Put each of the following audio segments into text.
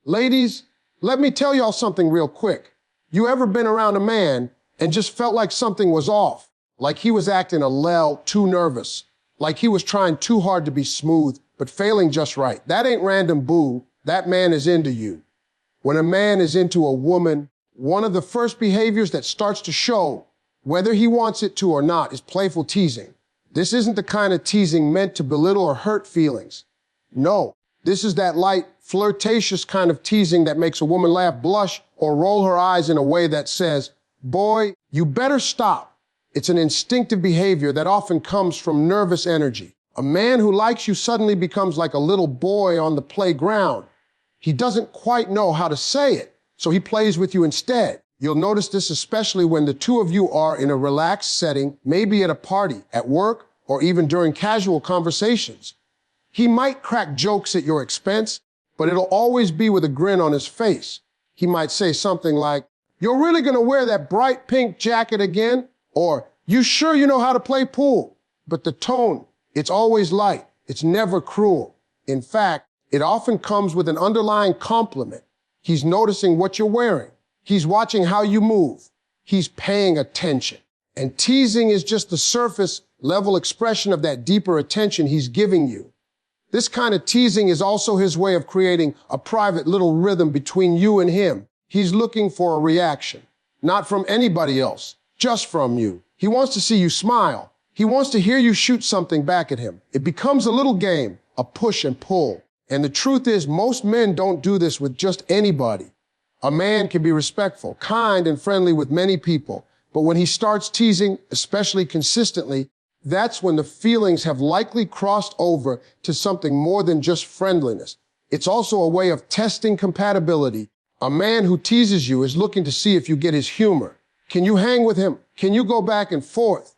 Ladies, let me tell y'all something real quick. You ever been around a man and just felt like something was off? Like he was acting a little too nervous? Like he was trying too hard to be smooth, but failing just right? That ain't random, boo. That man is into you. When a man is into a woman, one of the first behaviors that starts to show, whether he wants it to or not, is playful teasing. This isn't the kind of teasing meant to belittle or hurt feelings. No, this is that light, flirtatious kind of teasing that makes a woman laugh, blush, or roll her eyes in a way that says, boy, you better stop. It's an instinctive behavior that often comes from nervous energy. A man who likes you suddenly becomes like a little boy on the playground. He doesn't quite know how to say it, so he plays with you instead. You'll notice this especially when the two of you are in a relaxed setting, maybe at a party, at work, or even during casual conversations. He might crack jokes at your expense, but it'll always be with a grin on his face. He might say something like, "You're really gonna wear that bright pink jacket again?" Or, "You sure you know how to play pool?" But the tone, it's always light. It's never cruel. In fact, it often comes with an underlying compliment. He's noticing what you're wearing. He's watching how you move. He's paying attention. And teasing is just the surface level expression of that deeper attention he's giving you. This kind of teasing is also his way of creating a private little rhythm between you and him. He's looking for a reaction, not from anybody else, just from you. He wants to see you smile. He wants to hear you shoot something back at him. It becomes a little game, a push and pull. And the truth is, most men don't do this with just anybody. A man can be respectful, kind, and friendly with many people, but when he starts teasing, especially consistently, that's when the feelings have likely crossed over to something more than just friendliness. It's also a way of testing compatibility. A man who teases you is looking to see if you get his humor. Can you hang with him? Can you go back and forth?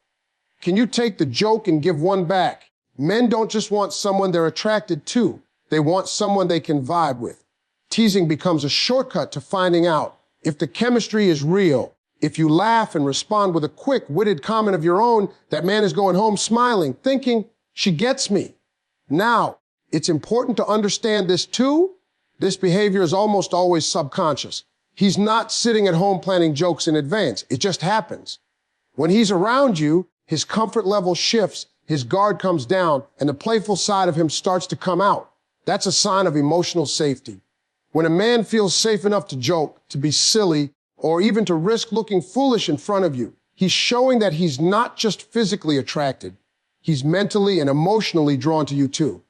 Can you take the joke and give one back? Men don't just want someone they're attracted to. They want someone they can vibe with. Teasing becomes a shortcut to finding out if the chemistry is real. If you laugh and respond with a quick, witted comment of your own, that man is going home smiling, thinking, she gets me. Now, it's important to understand this too. This behavior is almost always subconscious. He's not sitting at home planning jokes in advance. It just happens. When he's around you, his comfort level shifts, his guard comes down, and the playful side of him starts to come out. That's a sign of emotional safety. When a man feels safe enough to joke, to be silly, or even to risk looking foolish in front of you, he's showing that he's not just physically attracted, he's mentally and emotionally drawn to you too.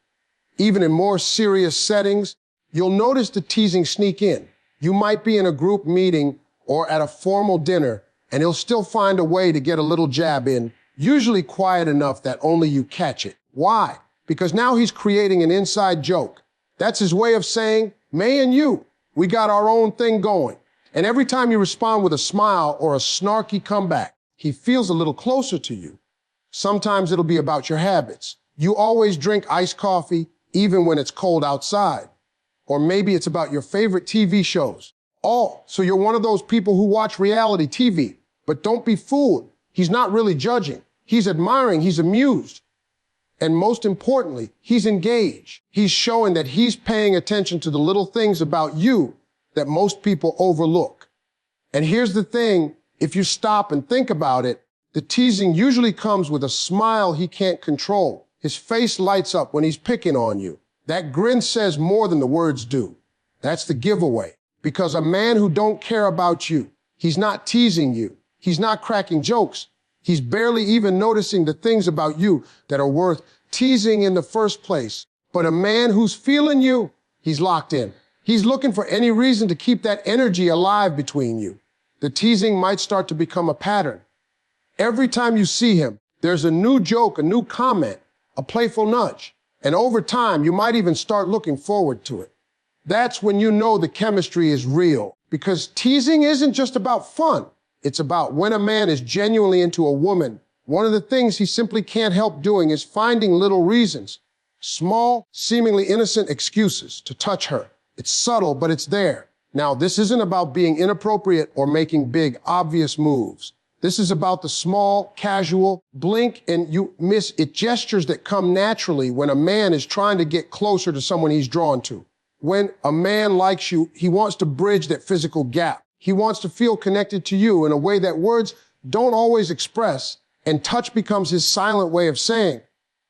Even in more serious settings, you'll notice the teasing sneak in. You might be in a group meeting or at a formal dinner, and he'll still find a way to get a little jab in, usually quiet enough that only you catch it. Why? Because now he's creating an inside joke. That's his way of saying, me and you, we got our own thing going. And every time you respond with a smile or a snarky comeback, he feels a little closer to you. Sometimes it'll be about your habits. You always drink iced coffee, even when it's cold outside. Or maybe it's about your favorite TV shows. Oh, so you're one of those people who watch reality TV. But don't be fooled. He's not really judging. He's admiring. He's amused. And most importantly, he's engaged. He's showing that he's paying attention to the little things about you that most people overlook. And here's the thing, if you stop and think about it, the teasing usually comes with a smile he can't control. His face lights up when he's picking on you. That grin says more than the words do. That's the giveaway. Because a man who don't care about you, he's not teasing you, he's not cracking jokes, he's barely even noticing the things about you that are worth teasing in the first place. But a man who's feeling you, he's locked in. He's looking for any reason to keep that energy alive between you. The teasing might start to become a pattern. Every time you see him, there's a new joke, a new comment, a playful nudge. And over time, you might even start looking forward to it. That's when you know the chemistry is real. Because teasing isn't just about fun. It's about when a man is genuinely into a woman. One of the things he simply can't help doing is finding little reasons, small, seemingly innocent excuses to touch her. It's subtle, but it's there. Now, this isn't about being inappropriate or making big, obvious moves. This is about the small, casual, blink and you miss it gestures that come naturally when a man is trying to get closer to someone he's drawn to. When a man likes you, he wants to bridge that physical gap. He wants to feel connected to you in a way that words don't always express, and touch becomes his silent way of saying,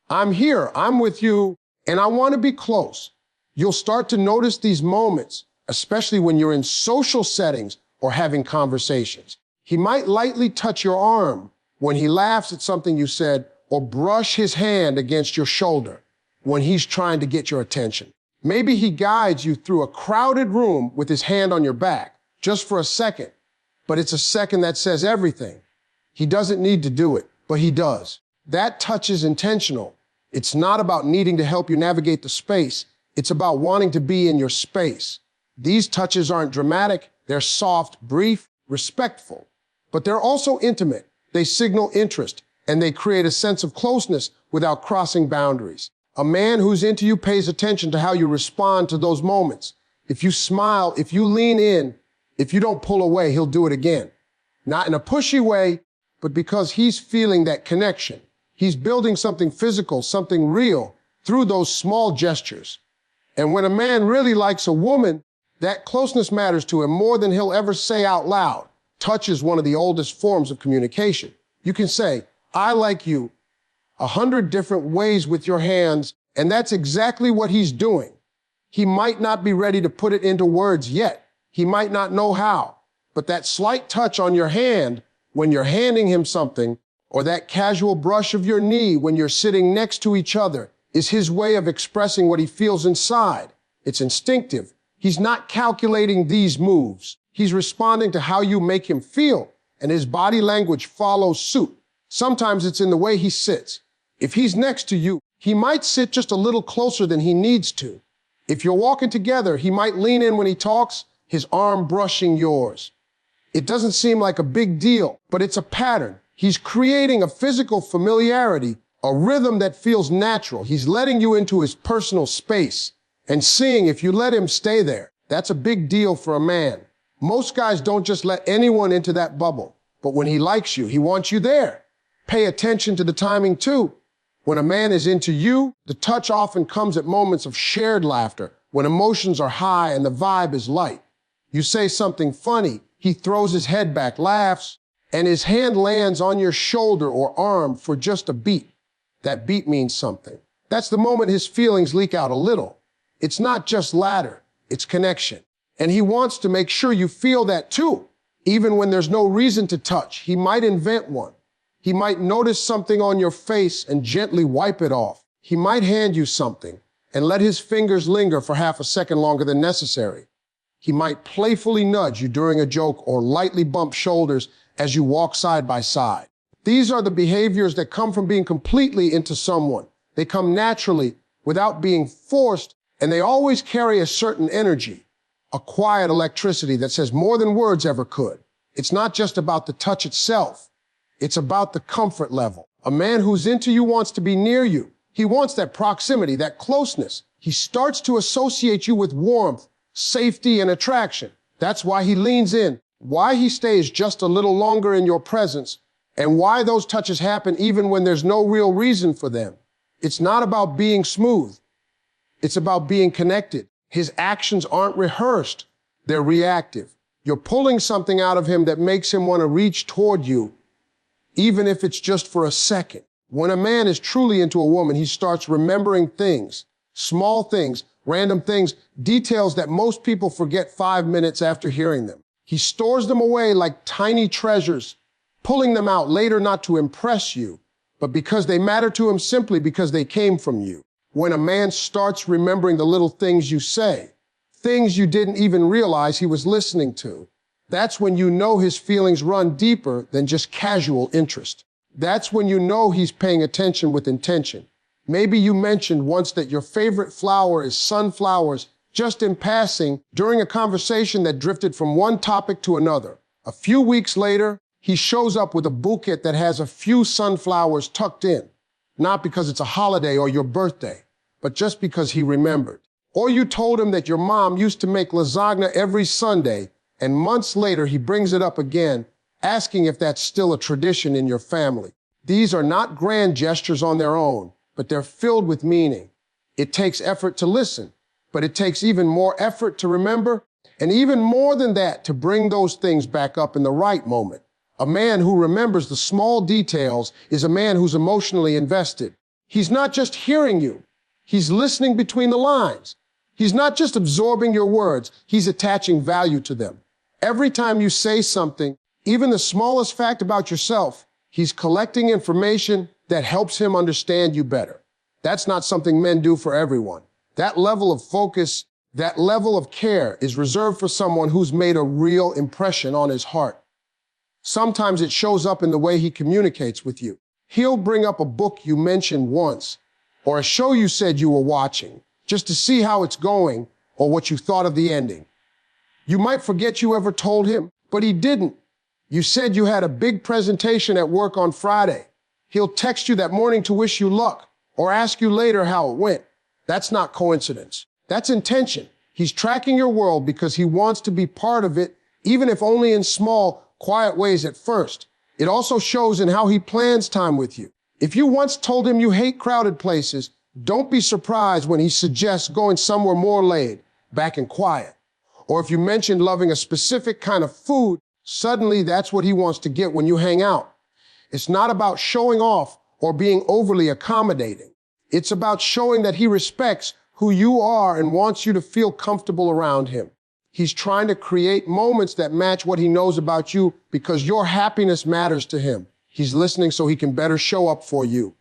I'm here, I'm with you, and I want to be close. You'll start to notice these moments, especially when you're in social settings or having conversations. He might lightly touch your arm when he laughs at something you said, or brush his hand against your shoulder when he's trying to get your attention. Maybe he guides you through a crowded room with his hand on your back, just for a second, but it's a second that says everything. He doesn't need to do it, but he does. That touch is intentional. It's not about needing to help you navigate the space. It's about wanting to be in your space. These touches aren't dramatic. They're soft, brief, respectful, but they're also intimate. They signal interest, and they create a sense of closeness without crossing boundaries. A man who's into you pays attention to how you respond to those moments. If you smile, if you lean in, if you don't pull away, he'll do it again. Not in a pushy way, but because he's feeling that connection. He's building something physical, something real, through those small gestures. And when a man really likes a woman, that closeness matters to him more than he'll ever say out loud. Touch is one of the oldest forms of communication. You can say, I like you, 100 different ways with your hands, and that's exactly what he's doing. He might not be ready to put it into words yet. He might not know how, but that slight touch on your hand when you're handing him something, or that casual brush of your knee when you're sitting next to each other, is his way of expressing what he feels inside. It's instinctive. He's not calculating these moves. He's responding to how you make him feel, and his body language follows suit. Sometimes it's in the way he sits. If he's next to you, he might sit just a little closer than he needs to. If you're walking together, he might lean in when he talks, his arm brushing yours. It doesn't seem like a big deal, but it's a pattern. He's creating a physical familiarity, a rhythm that feels natural. He's letting you into his personal space and seeing if you let him stay there. That's a big deal for a man. Most guys don't just let anyone into that bubble, but when he likes you, he wants you there. Pay attention to the timing too. When a man is into you, the touch often comes at moments of shared laughter, when emotions are high and the vibe is light. You say something funny, he throws his head back, laughs, and his hand lands on your shoulder or arm for just a beat. That beat means something. That's the moment his feelings leak out a little. It's not just ladder, it's connection. And he wants to make sure you feel that too. Even when there's no reason to touch, he might invent one. He might notice something on your face and gently wipe it off. He might hand you something and let his fingers linger for half a second longer than necessary. He might playfully nudge you during a joke or lightly bump shoulders as you walk side by side. These are the behaviors that come from being completely into someone. They come naturally without being forced, and they always carry a certain energy, a quiet electricity that says more than words ever could. It's not just about the touch itself. It's about the comfort level. A man who's into you wants to be near you. He wants that proximity, that closeness. He starts to associate you with warmth, safety, and attraction. That's why he leans in, why he stays just a little longer in your presence, and why those touches happen even when there's no real reason for them. It's not about being smooth. It's about being connected. His actions aren't rehearsed. They're reactive. You're pulling something out of him that makes him want to reach toward you, even if it's just for a second. When a man is truly into a woman, he starts remembering things, small things, random things, details that most people forget 5 minutes after hearing them. He stores them away like tiny treasures, pulling them out later not to impress you, but because they matter to him simply because they came from you. When a man starts remembering the little things you say, things you didn't even realize he was listening to, that's when you know his feelings run deeper than just casual interest. That's when you know he's paying attention with intention. Maybe you mentioned once that your favorite flower is sunflowers, just in passing during a conversation that drifted from one topic to another. A few weeks later, he shows up with a bouquet that has a few sunflowers tucked in, not because it's a holiday or your birthday, but just because he remembered. Or you told him that your mom used to make lasagna every Sunday, and months later, he brings it up again, asking if that's still a tradition in your family. These are not grand gestures on their own, but they're filled with meaning. It takes effort to listen, but it takes even more effort to remember, and even more than that, to bring those things back up in the right moment. A man who remembers the small details is a man who's emotionally invested. He's not just hearing you, he's listening between the lines. He's not just absorbing your words, he's attaching value to them. Every time you say something, even the smallest fact about yourself, he's collecting information that helps him understand you better. That's not something men do for everyone. That level of focus, that level of care is reserved for someone who's made a real impression on his heart. Sometimes it shows up in the way he communicates with you. He'll bring up a book you mentioned once, or a show you said you were watching, just to see how it's going or what you thought of the ending. You might forget you ever told him, but he didn't. You said you had a big presentation at work on Friday. He'll text you that morning to wish you luck, or ask you later how it went. That's not coincidence. That's intention. He's tracking your world because he wants to be part of it, even if only in small, quiet ways at first. It also shows in how he plans time with you. If you once told him you hate crowded places, don't be surprised when he suggests going somewhere more laid, back and quiet. Or if you mentioned loving a specific kind of food, suddenly that's what he wants to get when you hang out. It's not about showing off or being overly accommodating. It's about showing that he respects who you are and wants you to feel comfortable around him. He's trying to create moments that match what he knows about you because your happiness matters to him. He's listening so he can better show up for you.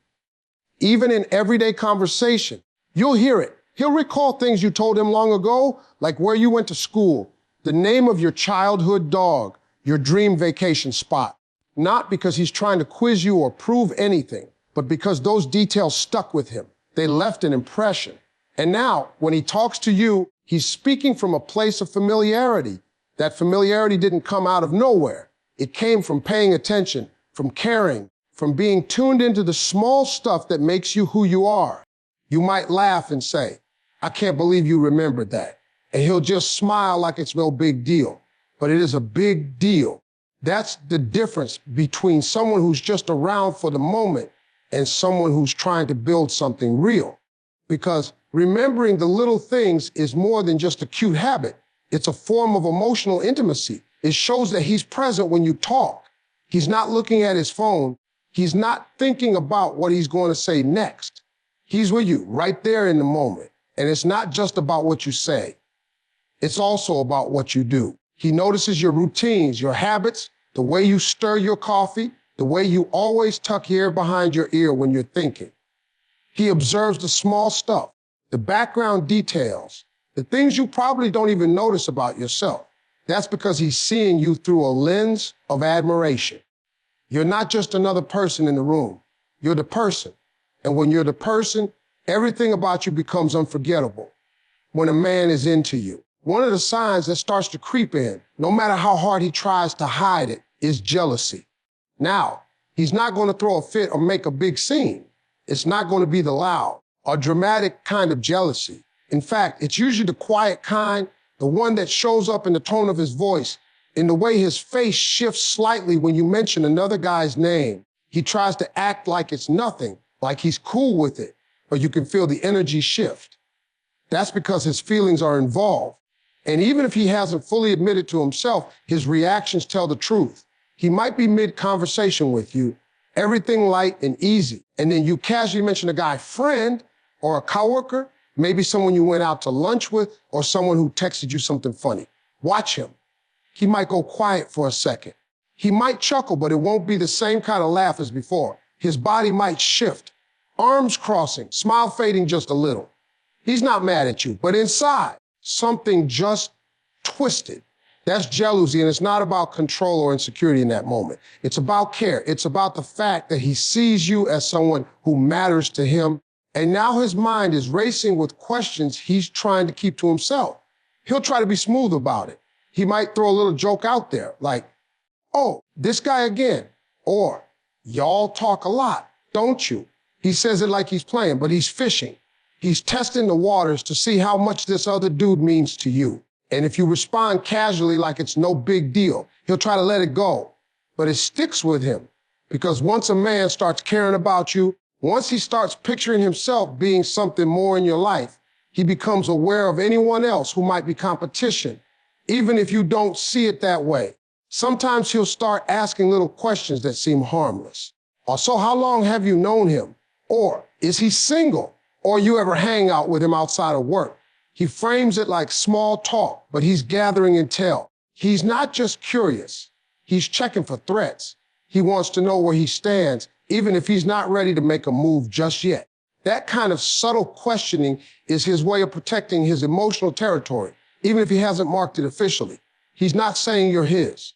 Even in everyday conversation, you'll hear it. He'll recall things you told him long ago, like where you went to school, the name of your childhood dog, your dream vacation spot. Not because he's trying to quiz you or prove anything, but because those details stuck with him. They left an impression. And now, when he talks to you, he's speaking from a place of familiarity. That familiarity didn't come out of nowhere. It came from paying attention, from caring, from being tuned into the small stuff that makes you who you are. You might laugh and say, "I can't believe you remembered that." And he'll just smile like it's no big deal. But it is a big deal. That's the difference between someone who's just around for the moment and someone who's trying to build something real. Because remembering the little things is more than just a cute habit. It's a form of emotional intimacy. It shows that he's present when you talk. He's not looking at his phone. He's not thinking about what he's going to say next. He's with you right there in the moment. And it's not just about what you say. It's also about what you do. He notices your routines, your habits, the way you stir your coffee, the way you always tuck your hair behind your ear when you're thinking. He observes the small stuff, the background details, the things you probably don't even notice about yourself. That's because he's seeing you through a lens of admiration. You're not just another person in the room. You're the person. And when you're the person, everything about you becomes unforgettable. When a man is into you, one of the signs that starts to creep in, no matter how hard he tries to hide it, is jealousy. Now, he's not going to throw a fit or make a big scene. It's not going to be the loud or dramatic kind of jealousy. In fact, it's usually the quiet kind, the one that shows up in the tone of his voice, in the way his face shifts slightly when you mention another guy's name. He tries to act like it's nothing, like he's cool with it, but you can feel the energy shift. That's because his feelings are involved. And even if he hasn't fully admitted to himself, his reactions tell the truth. He might be mid-conversation with you, everything light and easy, and then you casually mention a guy friend or a coworker, maybe someone you went out to lunch with, or someone who texted you something funny. Watch him. He might go quiet for a second. He might chuckle, but it won't be the same kind of laugh as before. His body might shift, arms crossing, smile fading just a little. He's not mad at you, but inside, something just twisted. That's jealousy, and it's not about control or insecurity in that moment. It's about care. It's about the fact that he sees you as someone who matters to him, and now his mind is racing with questions he's trying to keep to himself. He'll try to be smooth about it. He might throw a little joke out there, like, "Oh, this guy again," or "Y'all talk a lot, don't you?" He says it like he's playing, but he's fishing. He's testing the waters to see how much this other dude means to you. And if you respond casually like it's no big deal, he'll try to let it go. But it sticks with him because once a man starts caring about you, once he starts picturing himself being something more in your life, He becomes aware of anyone else who might be competition, even if you don't see it that way. Sometimes he'll start asking little questions that seem harmless. Or, so how long have you known him? Or, is he single? Or you ever hang out with him outside of work? He frames it like small talk, but he's gathering intel. He's not just curious. He's checking for threats. He wants to know where he stands, even if he's not ready to make a move just yet. That kind of subtle questioning is his way of protecting his emotional territory, even if he hasn't marked it officially. He's not saying you're his.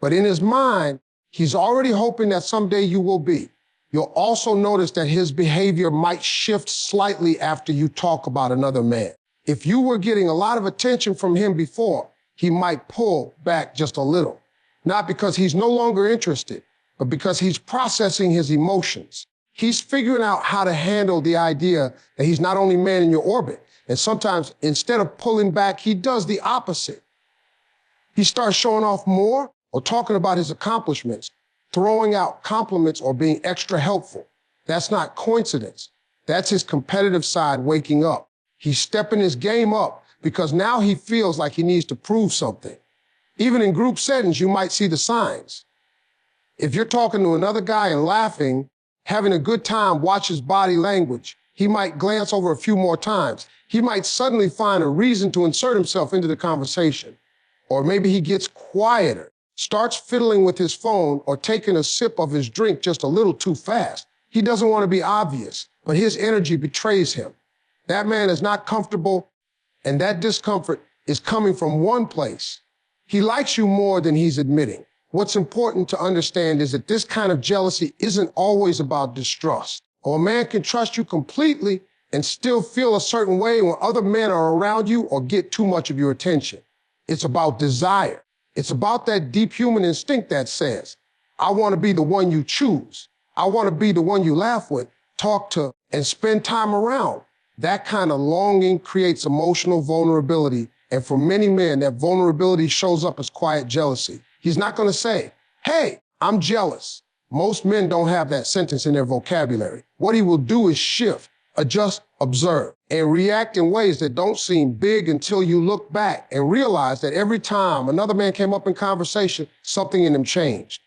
But in his mind, he's already hoping that someday you will be. You'll also notice that his behavior might shift slightly after you talk about another man. If you were getting a lot of attention from him before, he might pull back just a little. Not because he's no longer interested, but because he's processing his emotions. He's figuring out how to handle the idea that he's not only man in your orbit. And sometimes, instead of pulling back, he does the opposite. He starts showing off more or talking about his accomplishments, throwing out compliments or being extra helpful. That's not coincidence. That's his competitive side waking up. He's stepping his game up because now he feels like he needs to prove something. Even in group settings, you might see the signs. If you're talking to another guy and laughing, having a good time, watch his body language. He might glance over a few more times. He might suddenly find a reason to insert himself into the conversation. Or maybe he gets quieter, starts fiddling with his phone or taking a sip of his drink just a little too fast. He doesn't want to be obvious, but his energy betrays him. That man is not comfortable, and that discomfort is coming from one place. He likes you more than he's admitting. What's important to understand is that this kind of jealousy isn't always about distrust. Or a man can trust you completely and still feel a certain way when other men are around you or get too much of your attention. It's about desire. It's about that deep human instinct that says, I want to be the one you choose. I want to be the one you laugh with, talk to, and spend time around. That kind of longing creates emotional vulnerability. And for many men, that vulnerability shows up as quiet jealousy. He's not going to say, hey, I'm jealous. Most men don't have that sentence in their vocabulary. What he will do is shift, adjust, observe, and react in ways that don't seem big until you look back and realize that every time another man came up in conversation, something in him changed.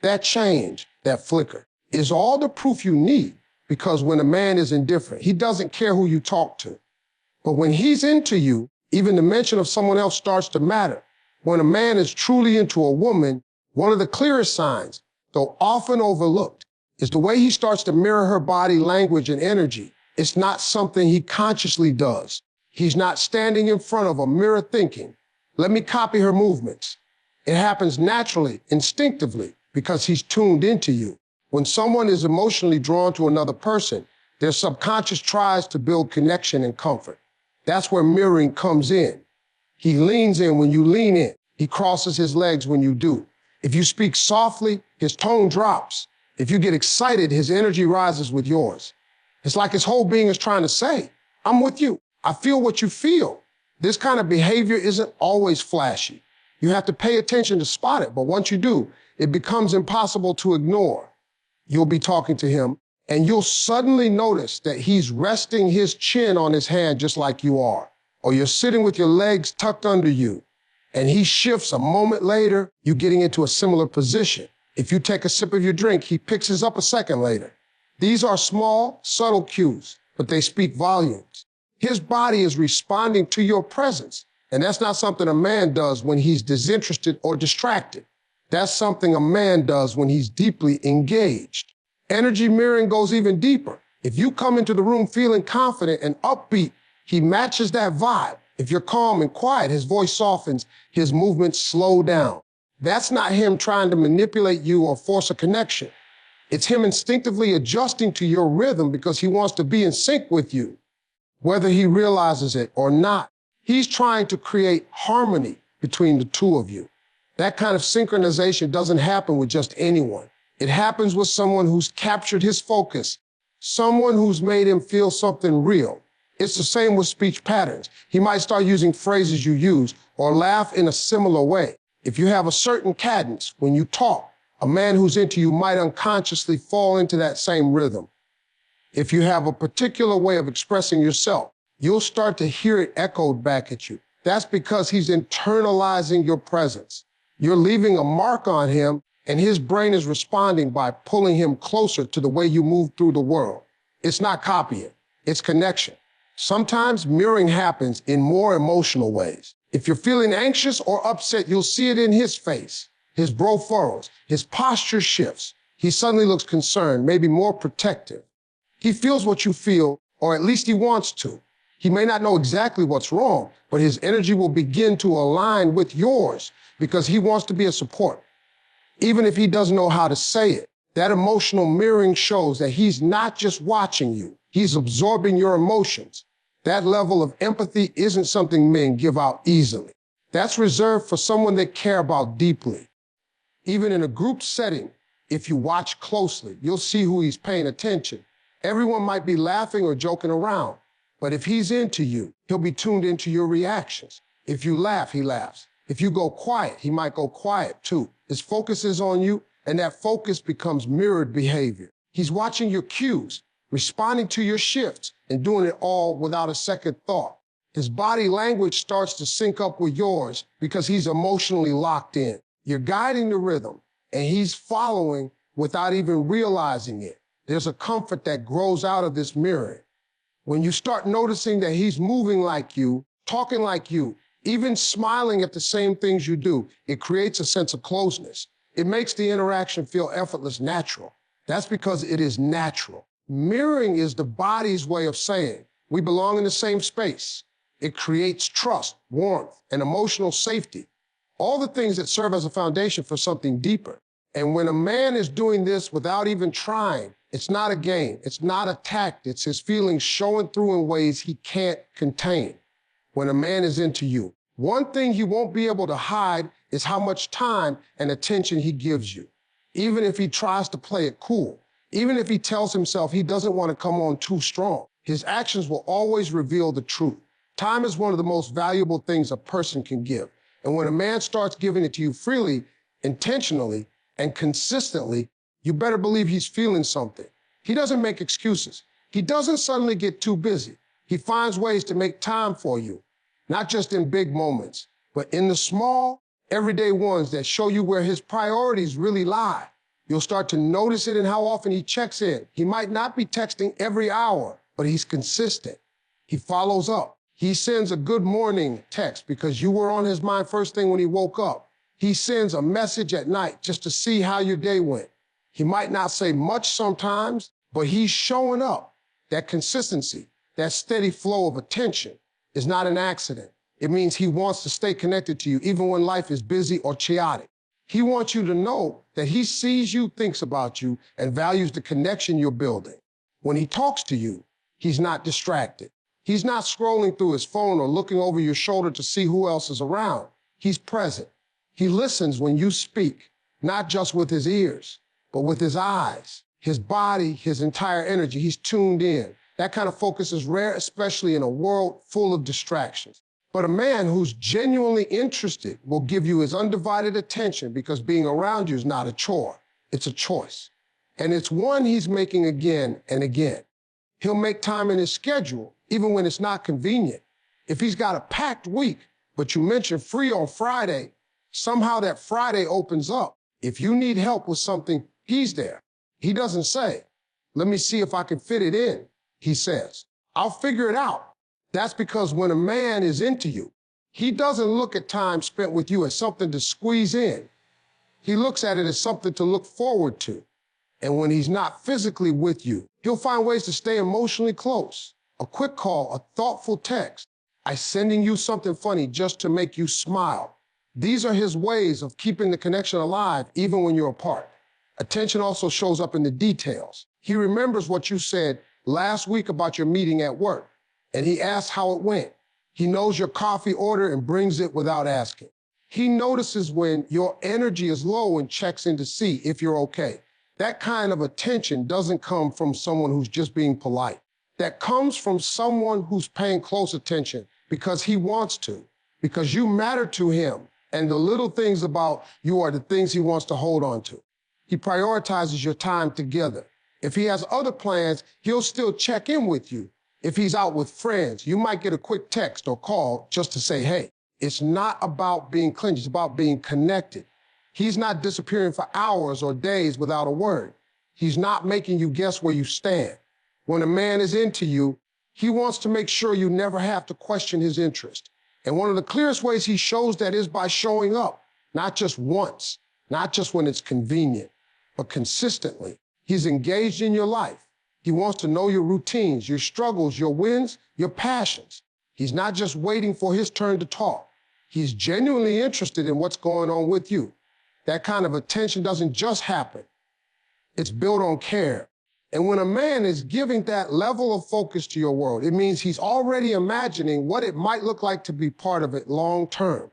That change, that flicker, is all the proof you need, because when a man is indifferent, he doesn't care who you talk to. But when he's into you, even the mention of someone else starts to matter. When a man is truly into a woman, one of the clearest signs, though often overlooked, is the way he starts to mirror her body language and energy. It's not something he consciously does. He's not standing in front of a mirror thinking, let me copy her movements. It happens naturally, instinctively, because he's tuned into you. When someone is emotionally drawn to another person, their subconscious tries to build connection and comfort. That's where mirroring comes in. He leans in when you lean in. He crosses his legs when you do. If you speak softly, his tone drops. If you get excited, his energy rises with yours. It's like his whole being is trying to say, I'm with you. I feel what you feel. This kind of behavior isn't always flashy. You have to pay attention to spot it, but once you do, it becomes impossible to ignore. You'll be talking to him, and you'll suddenly notice that he's resting his chin on his hand just like you are. Or you're sitting with your legs tucked under you, and he shifts a moment later, you getting into a similar position. If you take a sip of your drink, he picks his up a second later. These are small, subtle cues, but they speak volumes. His body is responding to your presence, and that's not something a man does when he's disinterested or distracted. That's something a man does when he's deeply engaged. Energy mirroring goes even deeper. If you come into the room feeling confident and upbeat, he matches that vibe. If you're calm and quiet, his voice softens, his movements slow down. That's not him trying to manipulate you or force a connection. It's him instinctively adjusting to your rhythm because he wants to be in sync with you, whether he realizes it or not. He's trying to create harmony between the two of you. That kind of synchronization doesn't happen with just anyone. It happens with someone who's captured his focus, someone who's made him feel something real. It's the same with speech patterns. He might start using phrases you use or laugh in a similar way. If you have a certain cadence when you talk, a man who's into you might unconsciously fall into that same rhythm. If you have a particular way of expressing yourself, you'll start to hear it echoed back at you. That's because he's internalizing your presence. You're leaving a mark on him, and his brain is responding by pulling him closer to the way you move through the world. It's not copying, it's connection. Sometimes mirroring happens in more emotional ways. If you're feeling anxious or upset, you'll see it in his face. His brow furrows, his posture shifts. He suddenly looks concerned, maybe more protective. He feels what you feel, or at least he wants to. He may not know exactly what's wrong, but his energy will begin to align with yours because he wants to be a support. Even if he doesn't know how to say it, that emotional mirroring shows that he's not just watching you, he's absorbing your emotions. That level of empathy isn't something men give out easily. That's reserved for someone they care about deeply. Even in a group setting, if you watch closely, you'll see who he's paying attention. Everyone might be laughing or joking around, but if he's into you, he'll be tuned into your reactions. If you laugh, he laughs. If you go quiet, he might go quiet too. His focus is on you, and that focus becomes mirrored behavior. He's watching your cues, responding to your shifts, and doing it all without a second thought. His body language starts to sync up with yours because he's emotionally locked in. You're guiding the rhythm, and he's following without even realizing it. There's a comfort that grows out of this mirroring. When you start noticing that he's moving like you, talking like you, even smiling at the same things you do, it creates a sense of closeness. It makes the interaction feel effortless, natural. That's because it is natural. Mirroring is the body's way of saying, we belong in the same space. It creates trust, warmth, and emotional safety. All the things that serve as a foundation for something deeper. And when a man is doing this without even trying, it's not a game, it's not a tact, it's his feelings showing through in ways he can't contain. When a man is into you, one thing he won't be able to hide is how much time and attention he gives you. Even if he tries to play it cool, even if he tells himself he doesn't want to come on too strong, his actions will always reveal the truth. Time is one of the most valuable things a person can give. And when a man starts giving it to you freely, intentionally, and consistently, you better believe he's feeling something. He doesn't make excuses. He doesn't suddenly get too busy. He finds ways to make time for you, not just in big moments, but in the small, everyday ones that show you where his priorities really lie. You'll start to notice it in how often he checks in. He might not be texting every hour, but he's consistent. He follows up. He sends a good morning text because you were on his mind first thing when he woke up. He sends a message at night just to see how your day went. He might not say much sometimes, but he's showing up. That consistency, that steady flow of attention is not an accident. It means he wants to stay connected to you even when life is busy or chaotic. He wants you to know that he sees you, thinks about you, and values the connection you're building. When he talks to you, he's not distracted. He's not scrolling through his phone or looking over your shoulder to see who else is around. He's present. He listens when you speak, not just with his ears, but with his eyes, his body, his entire energy. He's tuned in. That kind of focus is rare, especially in a world full of distractions. But a man who's genuinely interested will give you his undivided attention because being around you is not a chore. It's a choice. And it's one he's making again and again. He'll make time in his schedule, even when it's not convenient. If he's got a packed week, but you mention free on Friday, somehow that Friday opens up. If you need help with something, he's there. He doesn't say, let me see if I can fit it in. He says, I'll figure it out. That's because when a man is into you, he doesn't look at time spent with you as something to squeeze in. He looks at it as something to look forward to. And when he's not physically with you, he'll find ways to stay emotionally close. A quick call, a thoughtful text, I'm sending you something funny just to make you smile. These are his ways of keeping the connection alive even when you're apart. Attention also shows up in the details. He remembers what you said last week about your meeting at work, and he asks how it went. He knows your coffee order and brings it without asking. He notices when your energy is low and checks in to see if you're okay. That kind of attention doesn't come from someone who's just being polite. That comes from someone who's paying close attention because he wants to, because you matter to him, and the little things about you are the things he wants to hold on to. He prioritizes your time together. If he has other plans, he'll still check in with you, If he's out with friends, you might get a quick text or call just to say, hey. It's not about being clingy, it's about being connected. He's not disappearing for hours or days without a word. He's not making you guess where you stand. When a man is into you, he wants to make sure you never have to question his interest. And one of the clearest ways he shows that is by showing up, not just once, not just when it's convenient, but consistently. He's engaged in your life. He wants to know your routines, your struggles, your wins, your passions. He's not just waiting for his turn to talk. He's genuinely interested in what's going on with you. That kind of attention doesn't just happen. It's built on care. And when a man is giving that level of focus to your world, it means he's already imagining what it might look like to be part of it long term.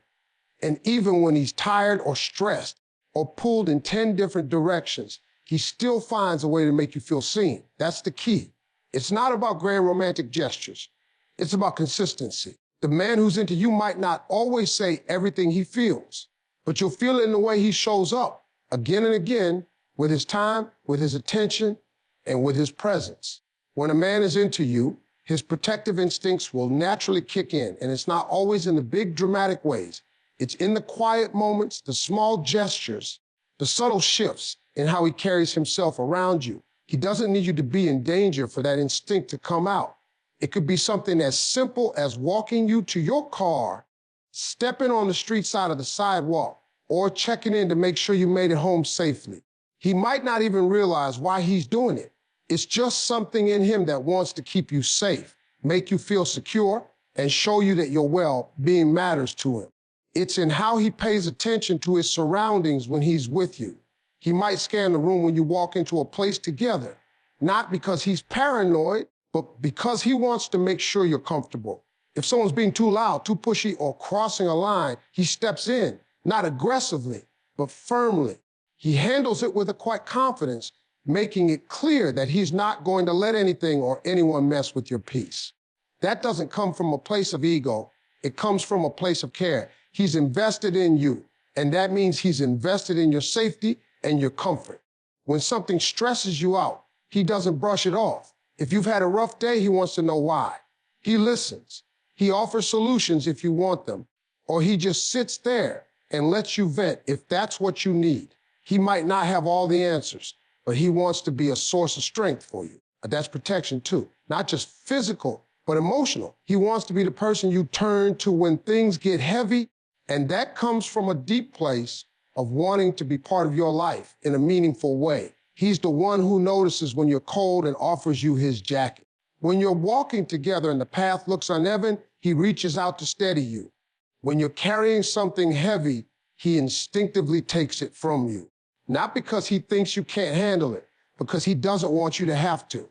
And even when he's tired or stressed or pulled in 10 different directions, he still finds a way to make you feel seen. That's the key. It's not about grand romantic gestures. It's about consistency. The man who's into you might not always say everything he feels, but you'll feel it in the way he shows up again and again with his time, with his attention, and with his presence. When a man is into you, his protective instincts will naturally kick in, and it's not always in the big dramatic ways. It's in the quiet moments, the small gestures, the subtle shifts in how he carries himself around you. He doesn't need you to be in danger for that instinct to come out. It could be something as simple as walking you to your car, stepping on the street side of the sidewalk, or checking in to make sure you made it home safely. He might not even realize why he's doing it. It's just something in him that wants to keep you safe, make you feel secure, and show you that your well-being matters to him. It's in how he pays attention to his surroundings when he's with you. He might scan the room when you walk into a place together, not because he's paranoid, but because he wants to make sure you're comfortable. If someone's being too loud, too pushy, or crossing a line, he steps in, not aggressively, but firmly. He handles it with a quiet confidence, making it clear that he's not going to let anything or anyone mess with your peace. That doesn't come from a place of ego. It comes from a place of care. He's invested in you, and that means he's invested in your safety and your comfort. When something stresses you out, he doesn't brush it off. If you've had a rough day, he wants to know why. He listens. He offers solutions if you want them, or he just sits there and lets you vent if that's what you need. He might not have all the answers, but he wants to be a source of strength for you. That's protection too, not just physical, but emotional. He wants to be the person you turn to when things get heavy, and that comes from a deep place of wanting to be part of your life in a meaningful way. He's the one who notices when you're cold and offers you his jacket. When you're walking together and the path looks uneven, he reaches out to steady you. When you're carrying something heavy, he instinctively takes it from you. Not because he thinks you can't handle it, because he doesn't want you to have to.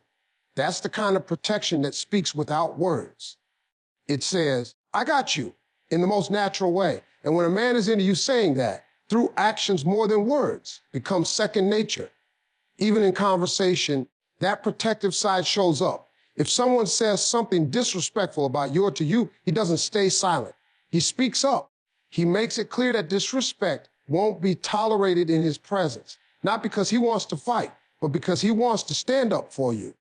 That's the kind of protection that speaks without words. It says, I got you, in the most natural way. And when a man is into you saying that, through actions more than words, becomes second nature. Even in conversation, that protective side shows up. If someone says something disrespectful about you or to you, he doesn't stay silent. He speaks up. He makes it clear that disrespect won't be tolerated in his presence. Not because he wants to fight, but because he wants to stand up for you.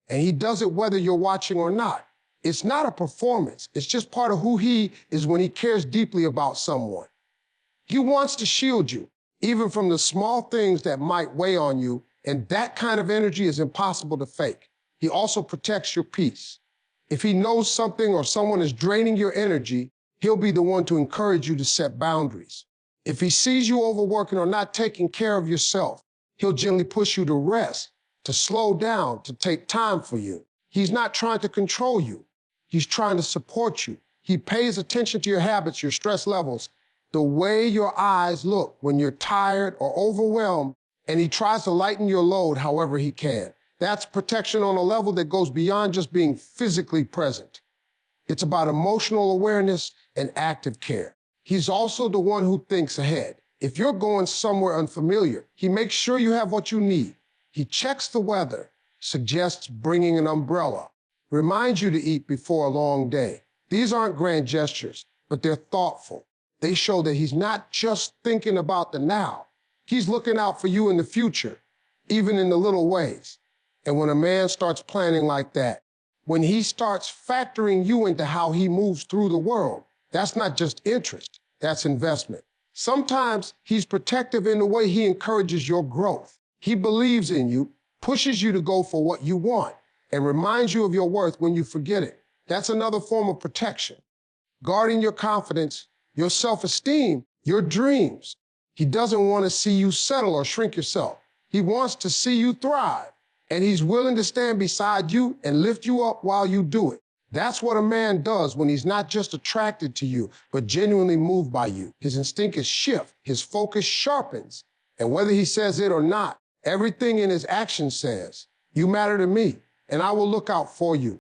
And he does it whether you're watching or not. It's not a performance. It's just part of who he is when he cares deeply about someone. He wants to shield you, even from the small things that might weigh on you, and that kind of energy is impossible to fake. He also protects your peace. If he knows something or someone is draining your energy, he'll be the one to encourage you to set boundaries. If he sees you overworking or not taking care of yourself, he'll gently push you to rest, to slow down, to take time for you. He's not trying to control you. He's trying to support you. He pays attention to your habits, your stress levels, the way your eyes look when you're tired or overwhelmed, and he tries to lighten your load however he can. That's protection on a level that goes beyond just being physically present. It's about emotional awareness and active care. He's also the one who thinks ahead. If you're going somewhere unfamiliar, he makes sure you have what you need. He checks the weather, suggests bringing an umbrella, reminds you to eat before a long day. These aren't grand gestures, but they're thoughtful. They show that he's not just thinking about the now. He's looking out for you in the future, even in the little ways. And when a man starts planning like that, when he starts factoring you into how he moves through the world. That's not just interest, that's investment. Sometimes he's protective in the way he encourages your growth. He believes in you, pushes you to go for what you want, and reminds you of your worth when you forget it. That's another form of protection. Guarding your confidence, your self-esteem, your dreams. He doesn't want to see you settle or shrink yourself. He wants to see you thrive, and he's willing to stand beside you and lift you up while you do it. That's what a man does when he's not just attracted to you, but genuinely moved by you. His instincts shift, his focus sharpens, and whether he says it or not, everything in his action says, "You matter to me, and I will look out for you."